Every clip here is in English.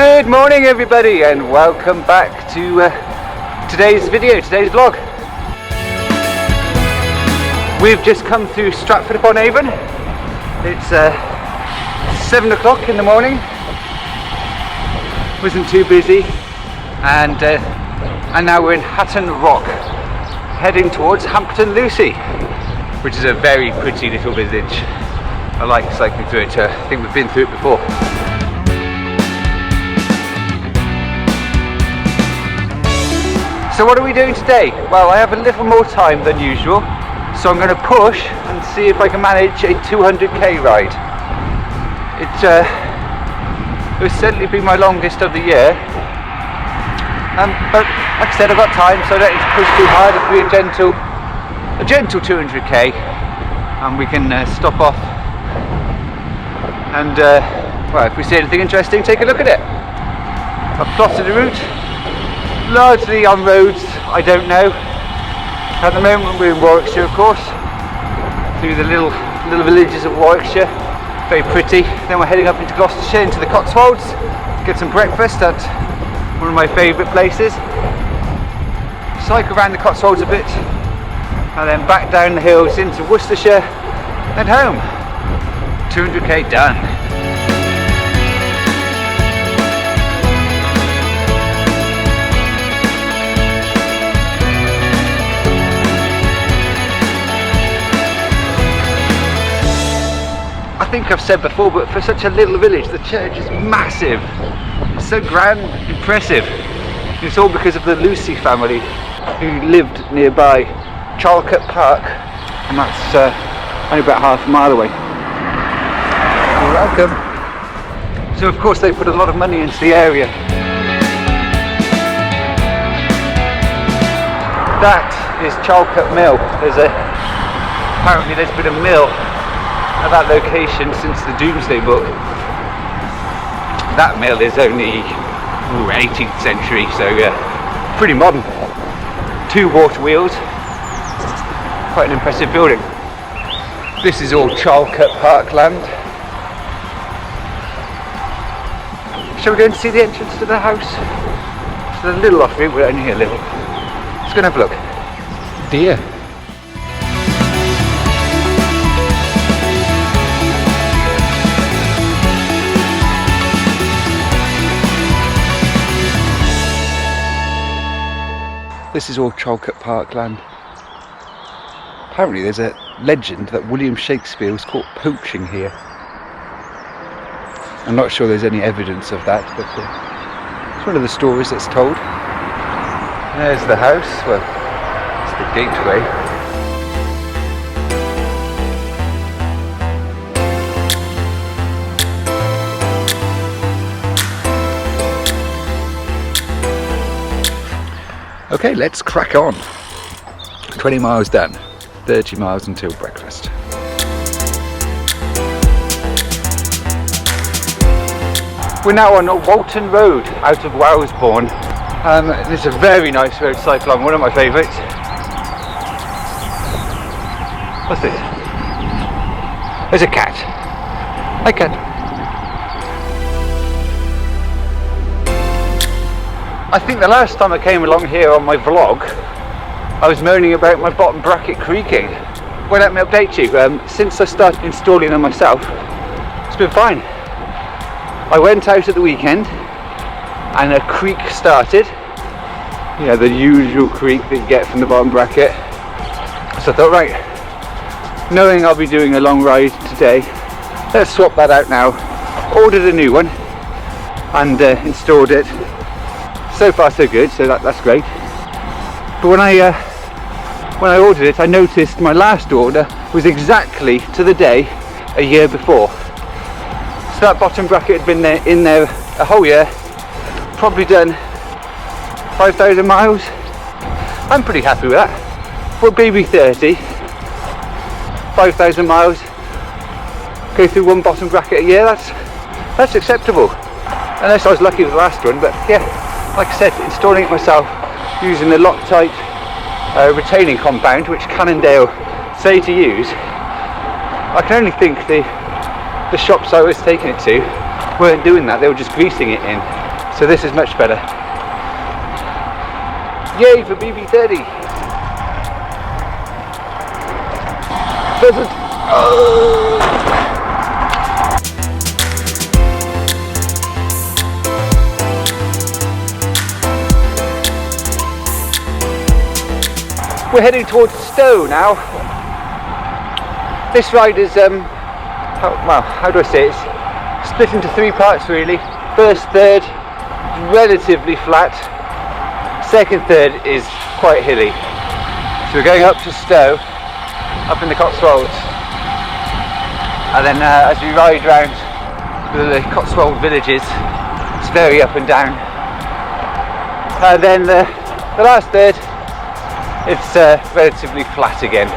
Good morning everybody, and welcome back to today's vlog. We've just come through Straford-upon-Avon. It's 7 o'clock in the morning. Wasn't too busy, and now we're in Hatton Rock, heading towards Hampton Lucy, which is a very pretty little village. I like cycling through it. I think we've been through it before. So what are we doing today? Well, I have a little more time than usual, so I'm going to push and see if I can manage a 200k ride. It will certainly be my longest of the year, but like I said, I've got time, so I don't need to push too hard. It'll be a gentle 200k, and we can stop off and well, if we see anything interesting, take a look at it. I've plotted the route, largely on roads I don't know. At the moment we're in Warwickshire, of course, through the little villages of Warwickshire, very pretty. Then we're heading up into Gloucestershire, into the Cotswolds, get some breakfast at one of my favourite places, cycle around the Cotswolds a bit, and then back down the hills into Worcestershire and home. 200k done. I think I've said before, but for such a little village, the church is massive. It's so grand, impressive. It's all because of the Lucy family who lived nearby Charlecote Park, and that's only about half a mile away. You're welcome. So of course they put a lot of money into the area. That is Charlecote Mill. Apparently there's been a mill at that location since the Doomsday Book. That mill is only 18th century, so pretty modern. 2 water wheels, quite an impressive building. This is all Charlecote Parkland. Shall we go and see the entrance to the house? It's a little off route, we're only here a little. Let's go and have a look. Dear. This is all Charlecote Parkland. Apparently there's a legend that William Shakespeare was caught poaching here. I'm not sure there's any evidence of that, but it's one of the stories that's told. There's the house, well, it's the gateway. Okay, let's crack on. 20 miles done, 30 miles until breakfast. We're now on Walton Road out of Wellesbourne. It's a very nice road to cycle on, one of my favourites. What's this? There's a cat. Hi cat. I think the last time I came along here on my vlog, I was moaning about my bottom bracket creaking. Well, let me update you. Since I started installing them myself, it's been fine. I went out at the weekend and a creak started. You know, the usual creak that you get from the bottom bracket. So I thought, right, knowing I'll be doing a long ride today, let's swap that out now. Ordered a new one and installed it. So far so good, so that's great. But when I ordered it, I noticed my last order was exactly to the day a year before. So that bottom bracket had been in there a whole year, probably done 5,000 miles. I'm pretty happy with that. For a BB30, 5,000 miles, go through one bottom bracket a year, that's acceptable. Unless I was lucky with the last one, but yeah, like I said, installing it myself using the Loctite retaining compound, which Cannondale say to use. I can only think the shops I was taking it to weren't doing that, they were just greasing it in. So this is much better. Yay for BB30! Pheasant! Oh. We're heading towards Stow now. This ride is, how do I say it? It's split into three parts really. First third, relatively flat. Second third is quite hilly. So we're going up to Stow, up in the Cotswolds. And then as we ride round the Cotswold villages, it's very up and down. And then the last third, it's relatively flat again.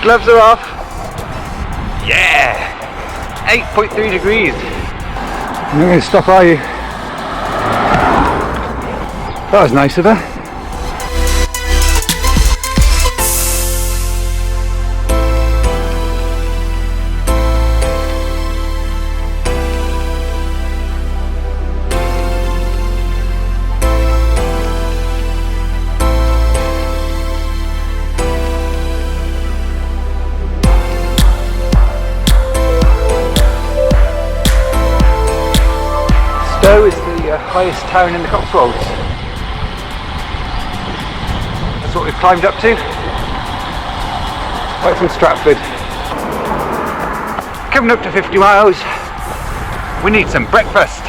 Gloves are off. Yeah! 8.3 degrees. I'm not going to stop, are you? That was nice of her. Stow is the highest town in the Cotswolds. That's what we've climbed up to. Right from Stratford. Coming up to 50 miles. We need some breakfast.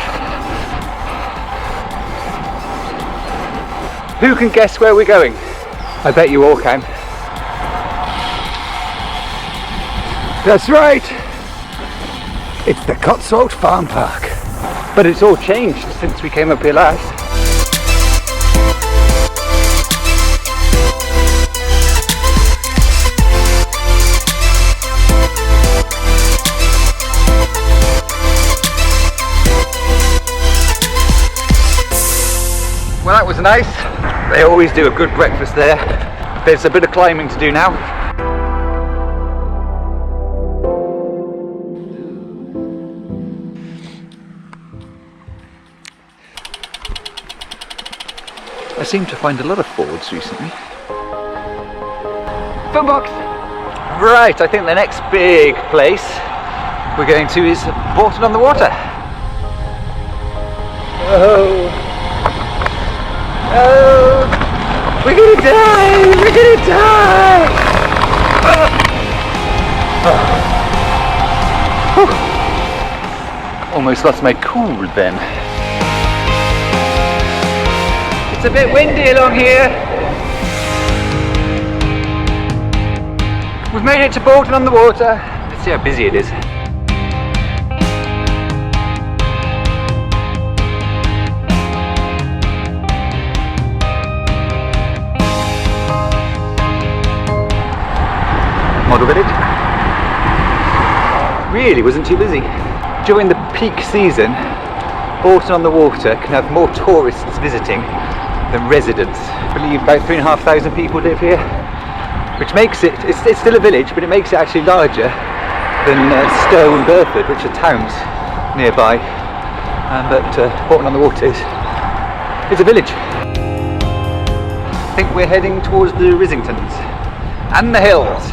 Who can guess where we're going? I bet you all can. That's right. It's the Cotswold Farm Park. But it's all changed since we came up here last. Well, that was nice. They always do a good breakfast there. There's a bit of climbing to do now. I seem to find a lot of Fords recently. Phone box! Right, I think the next big place we're going to is Bourton-on-the-Water. Oh! Oh! We're gonna die! We're gonna die! Oh. Almost lost my cool then. It's a bit windy along here. We've made it to Bourton-on-the-Water. Let's see how busy it is. Model village. Really wasn't too busy. During the peak season, Bourton-on-the-Water can have more tourists visiting than residents. I believe about 3,500 people live here, which makes it, it's still a village, but it makes it actually larger than Stow and Burford, which are towns nearby. But Bourton-on-the-Water is a village. I think we're heading towards the Rissingtons and the hills.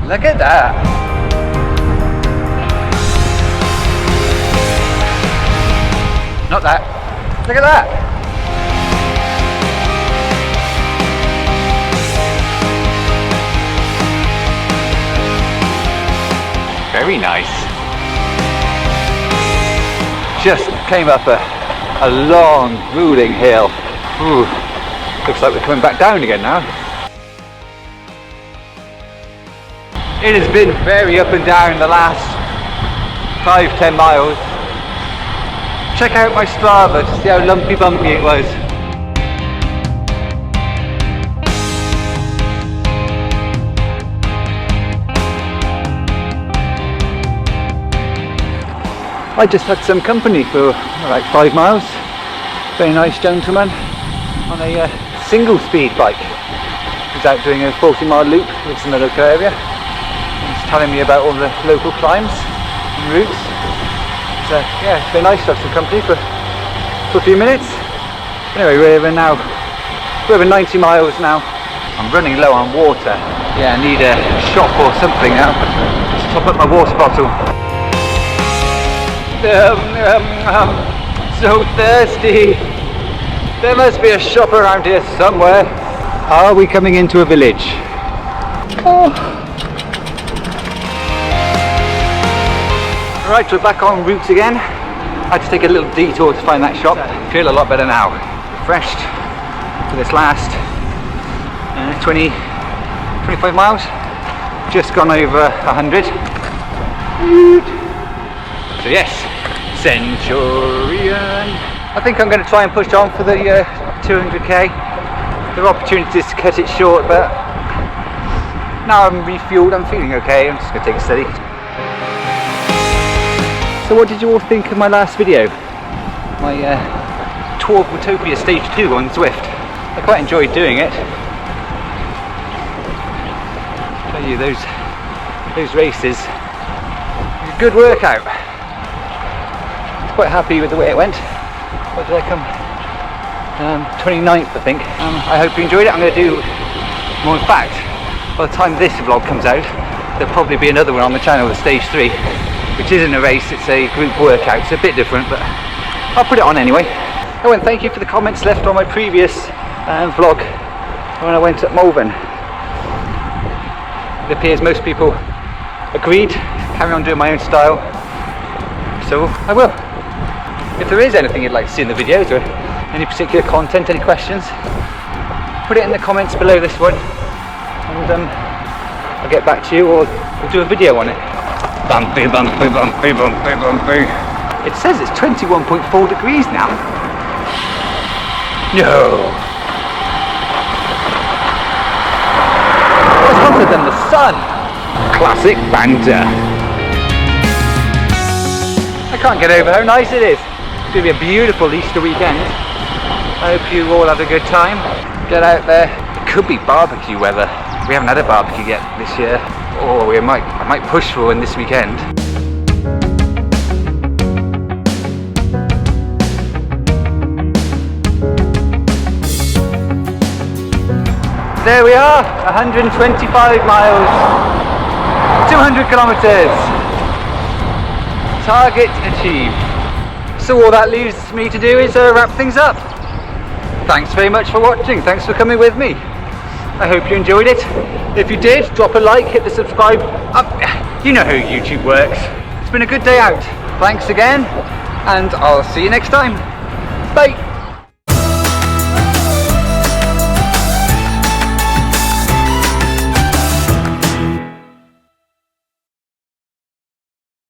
Look at that! Not that. Look at that! Very nice. Just came up a long, grueling hill. Ooh, looks like we're coming back down again now. It has been very up and down the last 5-10 miles. check out my Strava to see how lumpy bumpy it was. I just had some company for like 5 miles. Very nice gentleman on a single speed bike. He's out doing a 40-mile loop, lives in the local area. He's telling me about all the local climbs and routes. So yeah, it's very nice to have some company for a few minutes. Anyway, we're over 90 miles now. I'm running low on water. Yeah, I need a shop or something now to top up my water bottle. So thirsty. There must be a shop around here somewhere. Are we coming into a village? Oh. Right, we're back on route again. I had to take a little detour to find that shop. I feel a lot better now. Refreshed for this last 25 miles. Just gone over 100. So yes, Centurion. I think I'm going to try and push on for the 200k. There are opportunities to cut it short, but now I'm refueled, I'm feeling okay. I'm just going to take it steady. So what did you all think of my last video? My tour of Utopia Stage 2 on Zwift. I quite enjoyed doing it. I'll tell you, those races, a good workout. Quite happy with the way it went. What did I come? 29th, I think. I hope you enjoyed it. I'm going to do more. In fact, by the time this vlog comes out, there'll probably be another one on the channel, the Stage 3, which isn't a race, it's a group workout. It's a bit different, but I'll put it on anyway. Oh, and thank you for the comments left on my previous vlog when I went at Malvern. It appears most people agreed, carry on doing my own style, so I will. If there is anything you'd like to see in the videos or any particular content, any questions, put it in the comments below this one and I'll get back to you, or we'll do a video on it. Bumpy, bumpy, bumpy, bumpy, bumpy. It says it's 21.4 degrees now. No! It's hotter than the sun! Classic banter. I can't get over how nice it is. It's going to be a beautiful Easter weekend. I hope you all had a good time. Get out there. It could be barbecue weather. We haven't had a barbecue yet this year. Oh, I might push for one this weekend. There we are, 125 miles, 200 kilometres. Target achieved. So all that leaves me to do is wrap things up. Thanks very much for watching. Thanks for coming with me. I hope you enjoyed it. If you did, drop a like, hit the subscribe. You know how YouTube works. It's been a good day out. Thanks again, and I'll see you next time. Bye.